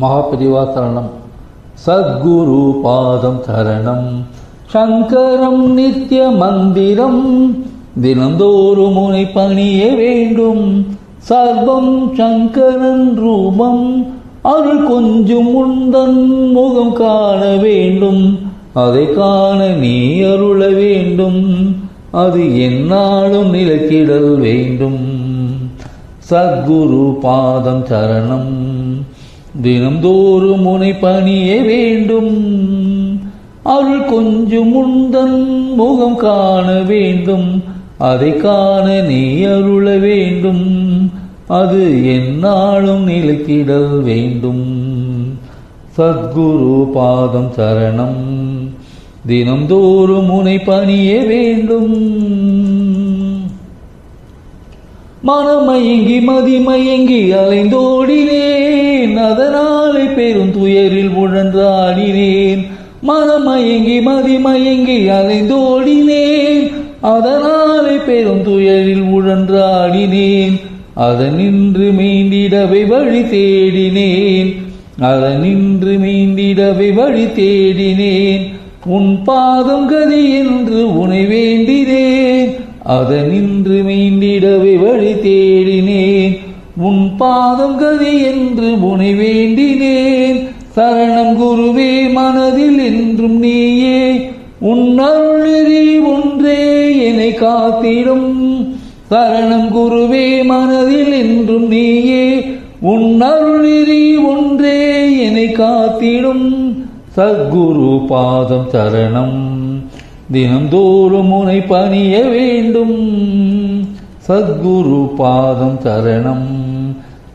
மகாபெரிவா சரணம். சத்குரு பாதம் சரணம். சங்கரம் நித்திய மந்திரம் தினந்தோறும் முனை பணிய வேண்டும். சர்வம் சங்கரன் ரூபம் அருள் கொஞ்சம் உந்தன் முகம் காண வேண்டும். அதை காண நீ அருள வேண்டும். அது எந்நாளும் நிலைத்திடல் வேண்டும். சத்குரு பாதம் சரணம். தினந்தோறும் முனை பணிய வேண்டும். அருள் கொஞ்சம் உந்தன் முகம் காண வேண்டும். அதை காண நீ அருள வேண்டும். அது எந்நாளும் நிலைத்திடல் வேண்டும். சத்குரு பாதம் சரணம். தினந்தோறும் முனை பணிய வேண்டும். மனமயங்கி மதிமயங்கி அலைந்தோடினேன். அதனாலே பெரும் துயரில் உழன்றாடினேன். மனமயங்கி மதிமயங்கி அலைந்தோடினேன். அதனாலே பெரும் துயரில் உழன்றாடினேன். அதனின்று மீண்டிடவை வழி தேடினேன். அதனின்று மீண்டிடவை வழி தேடினேன். உன் பாதம் கதி என்று உனை வேண்டினேன். அதனின்று மீண்டிடவை வழி தேடினேன். உன் பாதம் கதி என்று உனை வேண்டினேன். சரணம் குருவே மனதில் என்றும் நீயே. உன் அருள் நெறி ஒன்றே என்னை காத்திடும். சரணம் குருவே மனதில் என்றும் நீயே. உன் அருள் நெறி ஒன்றே என்னை காத்திடும். சத்குரு பாதம் சரணம். தினந்தோறும் முனை பணிய வேண்டும். சத்குரு பாதம் சரணம்.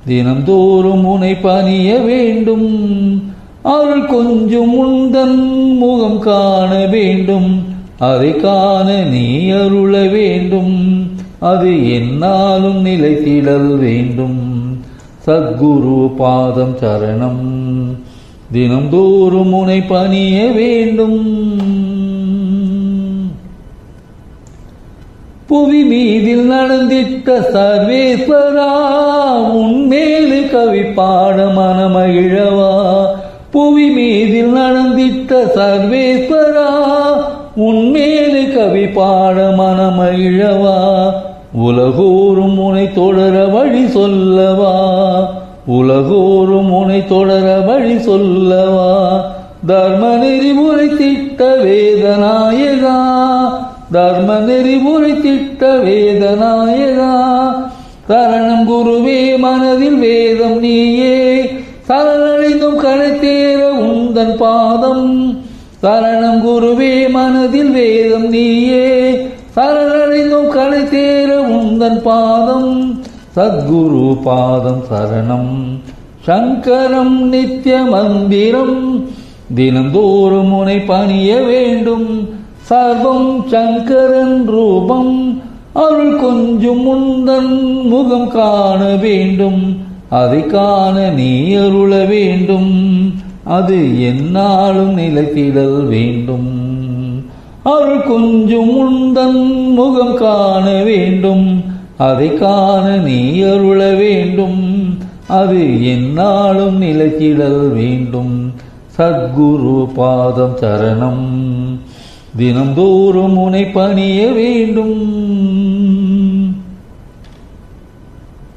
தினந்தோறும் முனை பணிய வேண்டும். அருள் கொஞ்சம் உந்தன் முகம் காண வேண்டும். அதை காண நீ அருள வேண்டும். அது எந்நாளும் நிலைத்திடல் வேண்டும். சத்குரு பாதம் சரணம். தினந்தோறும் முனை பணிய வேண்டும். புவி மீதில் நடந்திட்ட சர்வேஸ்வரா, உன்மேலு கவி பாட மனமகிழவா. புவி மீதில் நடந்திட்ட சர்வேஸ்வரா, உன்மேலு கவி பாட மனமகிழவா. உலகோறும் உனை தொடர வழி சொல்லவா. உலகோறும் உனை தொடர வழி சொல்லவா. தர்ம நெறிமுறை திட்ட வேதநாயகா. தர்ம நெறிமுறை திட்ட வேதநாயகா. சரணம் குருவே மனதில் வேதம் நீயே. சரணடைந்தும் கடைத்தேர உந்தன் பாதம். சரணம் குருவே மனதில் வேதம் நீயே. சரணடைந்தும் கடைத்தேர உந்தன் பாதம். சத்குரு பாதம் சரணம். சங்கரம் நித்திய மந்திரம் தினந்தோறும் முனை பணிய வேண்டும். சர்வம் சங்கரன் ரூபம் அருள் கொஞ்சம் உந்தன் முகம் காண வேண்டும். அதை காண நீ அருள வேண்டும். அது எந்நாளும் நிலைத்திடல் வேண்டும். அருள் கொஞ்சம் உந்தன் முகம் காண வேண்டும். அதை காண நீ அருள வேண்டும். அது எந்நாளும் நிலைத்திடல் வேண்டும். சத்குரு பாதம் சரணம். தினந்தோறும் முனை பணிய வேண்டும்.